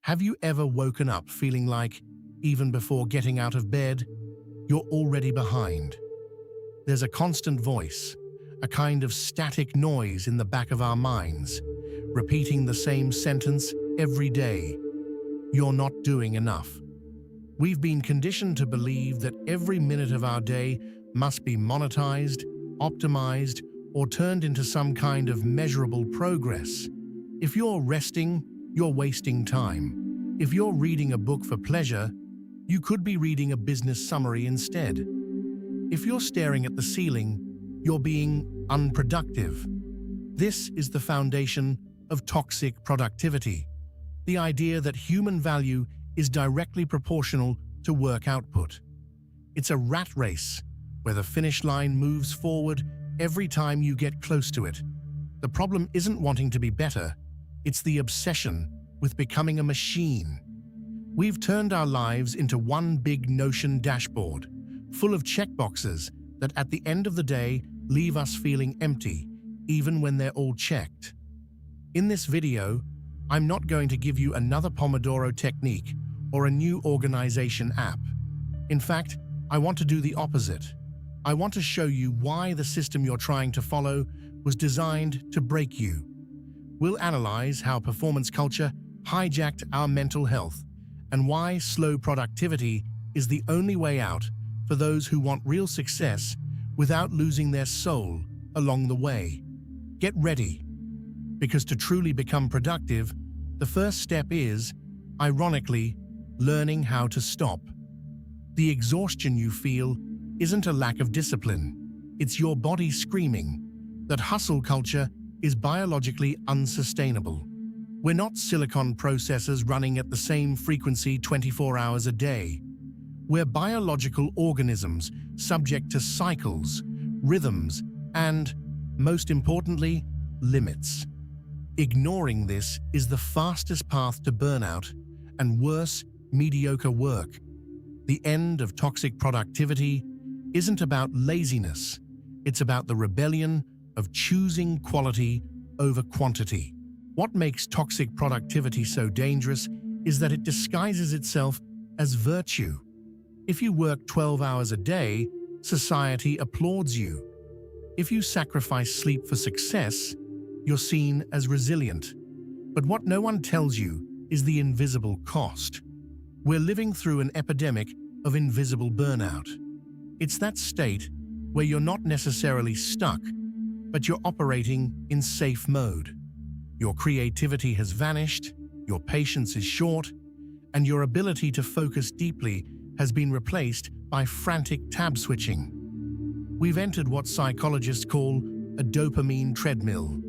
Have you ever woken up feeling like, even before getting out of bed, you're already behind? There's a constant voice, a kind of static noise in the back of our minds, repeating the same sentence every day. You're not doing enough. We've been conditioned to believe that every minute of our day must be monetized, optimized, or turned into some kind of measurable progress. If you're resting, you're wasting time. If you're reading a book for pleasure, you could be reading a business summary instead. If you're staring at the ceiling, you're being unproductive. This is the foundation of toxic productivity. The idea that human value is directly proportional to work output. It's a rat race where the finish line moves forward every time you get close to it. The problem isn't wanting to be better, it's the obsession with becoming a machine. We've turned our lives into one big Notion dashboard, full of checkboxes that at the end of the day leave us feeling empty, even when they're all checked. In this video, I'm not going to give you another Pomodoro technique or a new organization app. In fact, I want to do the opposite. I want to show you why the system you're trying to follow was designed to break you. We'll analyze how performance culture hijacked our mental health and why slow productivity is the only way out for those who want real success without losing their soul along the way. Get ready, because to truly become productive, the first step is, ironically, learning how to stop. The exhaustion you feel isn't a lack of discipline. It's your body screaming that hustle culture is biologically unsustainable. We're not silicon processors running at the same frequency 24 hours a day. We're biological organisms subject to cycles, rhythms, and, most importantly, limits. Ignoring this is the fastest path to burnout and worse, mediocre work. The end of toxic productivity isn't about laziness. It's about the rebellion of choosing quality over quantity. What makes toxic productivity so dangerous is that it disguises itself as virtue. If you work 12 hours a day, society applauds you. If you sacrifice sleep for success, you're seen as resilient. But what no one tells you is the invisible cost. We're living through an epidemic of invisible burnout. It's that state where you're not necessarily stuck, but you're operating in safe mode. Your creativity has vanished, your patience is short, and your ability to focus deeply has been replaced by frantic tab switching. We've entered what psychologists call a dopamine treadmill.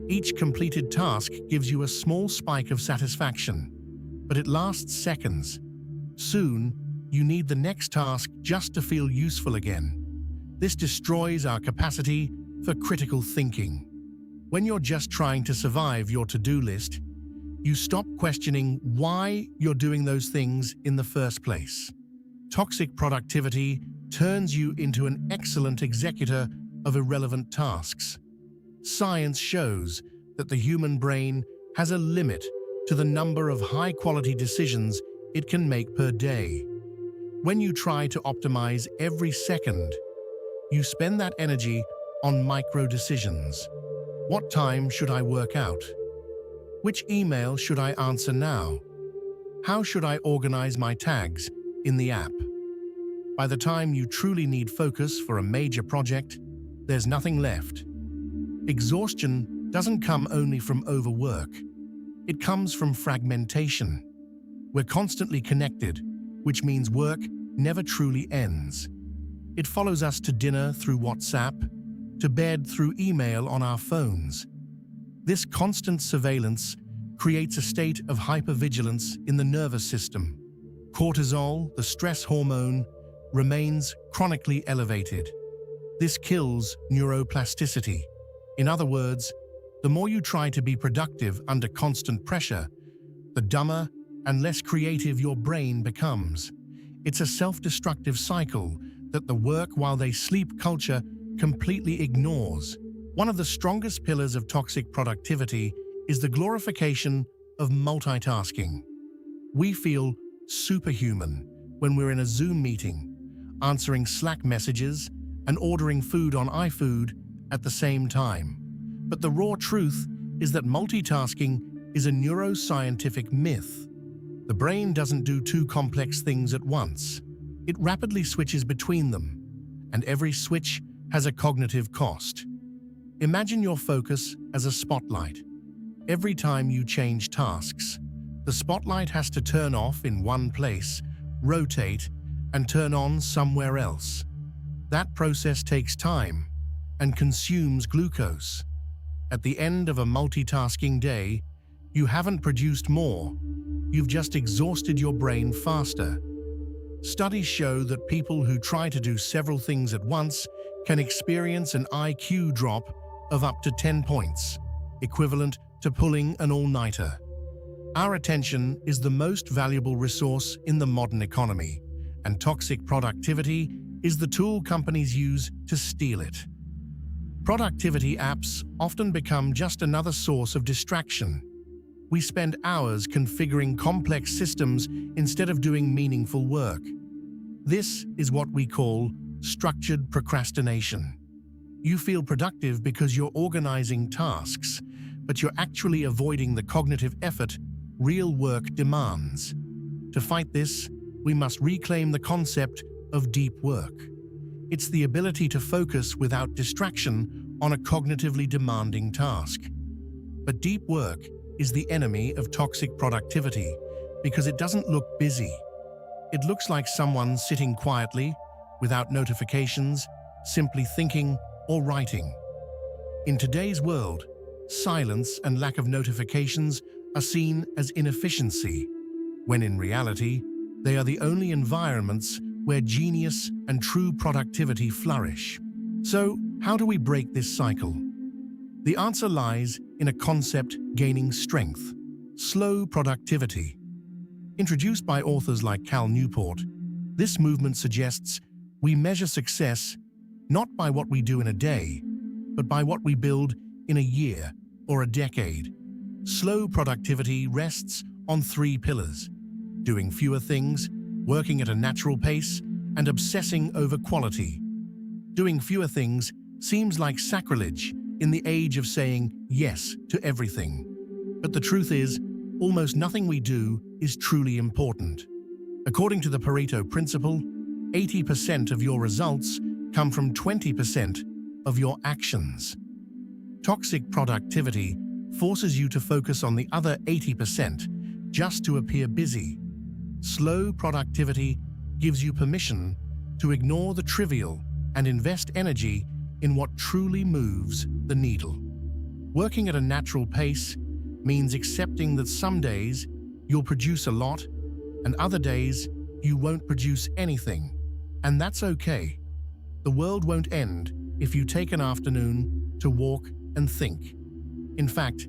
Each completed task gives you a small spike of satisfaction, but it lasts seconds. Soon, you need the next task just to feel useful again. This destroys our capacity for critical thinking. When you're just trying to survive your to-do list, you stop questioning why you're doing those things in the first place. Toxic productivity turns you into an excellent executor of irrelevant tasks. Science shows that the human brain has a limit to the number of high-quality decisions it can make per day. When you try to optimize every second, you spend that energy on micro-decisions. What time should I work out? Which email should I answer now? How should I organize my tags in the app? By the time you truly need focus for a major project, there's nothing left. Exhaustion doesn't come only from overwork. It comes from fragmentation. We're constantly connected, which means work never truly ends. It follows us to dinner through WhatsApp, to bed through email on our phones. This constant surveillance creates a state of hypervigilance in the nervous system. Cortisol, the stress hormone, remains chronically elevated. This kills neuroplasticity. In other words, the more you try to be productive under constant pressure, the dumber and less creative your brain becomes. It's a self-destructive cycle that the work while they sleep culture completely ignores. One of the strongest pillars of toxic productivity is the glorification of multitasking. We feel superhuman when we're in a Zoom meeting, answering Slack messages and ordering food on iFood at the same time. But the raw truth is that multitasking is a neuroscientific myth. The brain doesn't do two complex things at once. It rapidly switches between them, and every switch has a cognitive cost. Imagine your focus as a spotlight. Every time you change tasks, the spotlight has to turn off in one place, rotate, and turn on somewhere else. That process takes time and consumes glucose. At the end of a multitasking day, you haven't produced more. You've just exhausted your brain faster. Studies show that people who try to do several things at once can experience an IQ drop of up to 10 points, equivalent to pulling an all-nighter. Our attention is the most valuable resource in the modern economy, and toxic productivity is the tool companies use to steal it. Productivity apps often become just another source of distraction. We spend hours configuring complex systems instead of doing meaningful work. This is what we call structured procrastination. You feel productive because you're organizing tasks, but you're actually avoiding the cognitive effort real work demands. To fight this, we must reclaim the concept of deep work. It's the ability to focus without distraction on a cognitively demanding task. But deep work is the enemy of toxic productivity because it doesn't look busy. It looks like someone sitting quietly, without notifications, simply thinking or writing. In today's world, silence and lack of notifications are seen as inefficiency, when in reality, they are the only environments where genius and true productivity flourish. So, how do we break this cycle? The answer lies in a concept gaining strength: slow productivity. Introduced by authors like Cal Newport, this movement suggests we measure success not by what we do in a day, but by what we build in a year or a decade. Slow productivity rests on 3 pillars: doing fewer things, working at a natural pace, and obsessing over quality. Doing fewer things seems like sacrilege in the age of saying yes to everything. But the truth is, almost nothing we do is truly important. According to the Pareto principle, 80% of your results come from 20% of your actions. Toxic productivity forces you to focus on the other 80% just to appear busy. Slow productivity gives you permission to ignore the trivial and invest energy in what truly moves the needle. Working at a natural pace means accepting that some days you'll produce a lot and other days you won't produce anything. And that's okay. The world won't end if you take an afternoon to walk and think. In fact,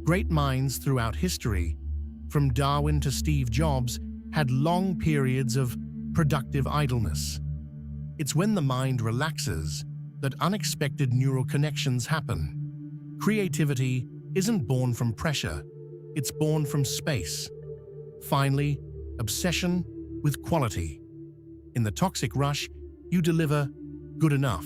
great minds throughout history, from Darwin to Steve Jobs, had long periods of productive idleness. It's when the mind relaxes that unexpected neural connections happen. Creativity isn't born from pressure, it's born from space. Finally, obsession with quality. In the toxic rush, you deliver good enough.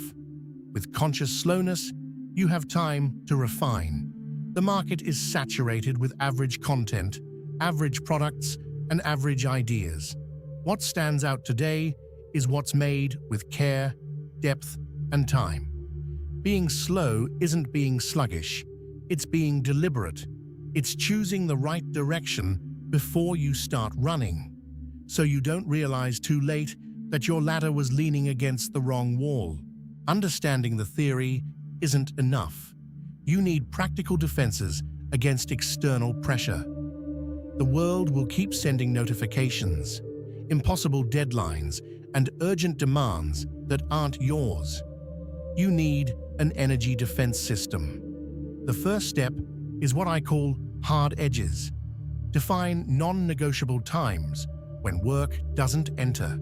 With conscious slowness, you have time to refine. The market is saturated with average content, average products, and average ideas. What stands out today is what's made with care, depth, and time. Being slow isn't being sluggish, it's being deliberate. It's choosing the right direction before you start running, so you don't realize too late that your ladder was leaning against the wrong wall. Understanding the theory isn't enough. You need practical defenses against external pressure. The world will keep sending notifications, impossible deadlines, and urgent demands that aren't yours. You need an energy defense system. The first step is what I call hard edges. Define non-negotiable times when work doesn't enter.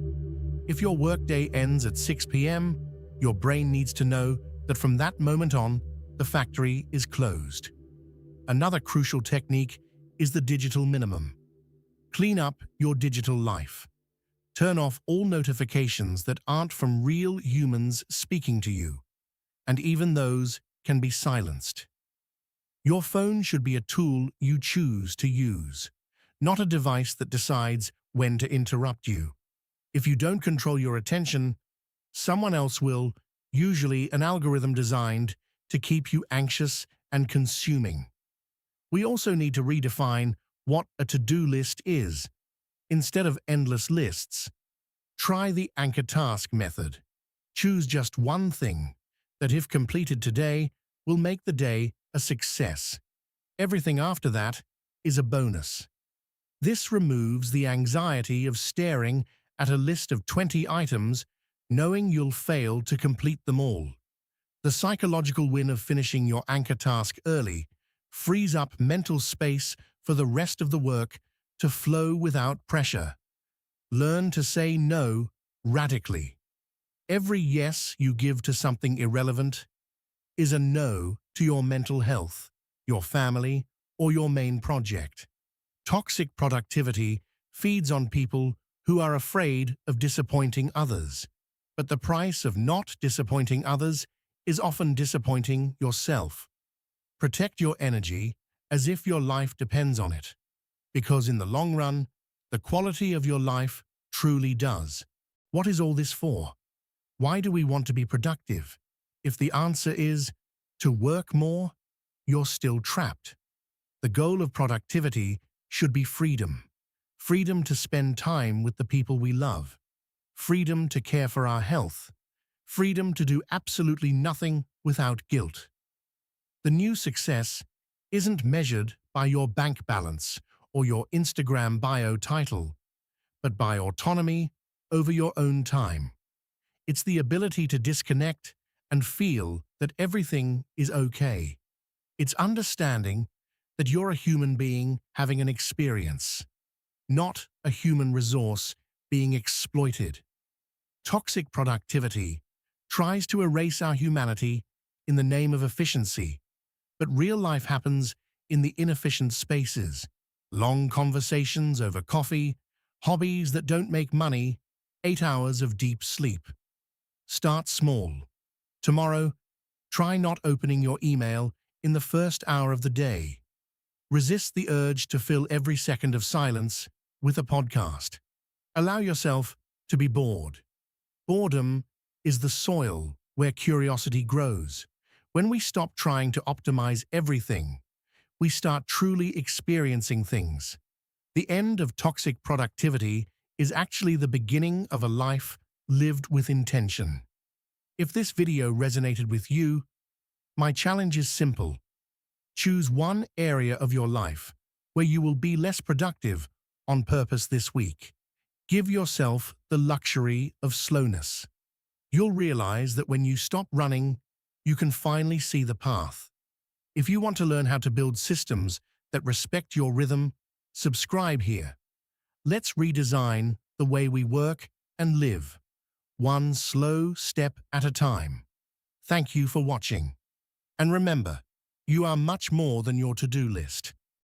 If your workday ends at 6 p.m., your brain needs to know that from that moment on, the factory is closed. Another crucial technique is the digital minimum. Clean up your digital life. Turn off all notifications that aren't from real humans speaking to you, and even those can be silenced. Your phone should be a tool you choose to use, not a device that decides when to interrupt you. If you don't control your attention, someone else will, usually an algorithm designed to keep you anxious and consuming. We also need to redefine what a to-do list is. Instead of endless lists, try the anchor task method. Choose just one thing that, if completed today, will make the day a success. Everything after that is a bonus. This removes the anxiety of staring at a list of 20 items, knowing you'll fail to complete them all. The psychological win of finishing your anchor task early frees up mental space for the rest of the work to flow without pressure. Learn to say no radically. Every yes you give to something irrelevant is a no to your mental health, your family, or your main project. Toxic productivity feeds on people who are afraid of disappointing others. But the price of not disappointing others is often disappointing yourself. Protect your energy as if your life depends on it, because in the long run, the quality of your life truly does. What is all this for? Why do we want to be productive? If the answer is to work more, you're still trapped. The goal of productivity should be freedom. Freedom to spend time with the people we love. Freedom to care for our health. Freedom to do absolutely nothing without guilt. The new success isn't measured by your bank balance or your Instagram bio title, but by autonomy over your own time. It's the ability to disconnect and feel that everything is okay. It's understanding that you're a human being having an experience, not a human resource being exploited. Toxic productivity tries to erase our humanity in the name of efficiency, but real life happens in the inefficient spaces. Long conversations over coffee, hobbies that don't make money, 8 hours of deep sleep. Start small. Tomorrow, try not opening your email in the first hour of the day. Resist the urge to fill every second of silence with a podcast. Allow yourself to be bored. Boredom is the soil where curiosity grows. When we stop trying to optimize everything, we start truly experiencing things. The end of toxic productivity is actually the beginning of a life lived with intention. If this video resonated with you, my challenge is simple. Choose one area of your life where you will be less productive on purpose this week. Give yourself the luxury of slowness. You'll realize that when you stop running, you can finally see the path. If you want to learn how to build systems that respect your rhythm, subscribe here. Let's redesign the way we work and live, one slow step at a time. Thank you for watching. And remember, you are much more than your to-do list.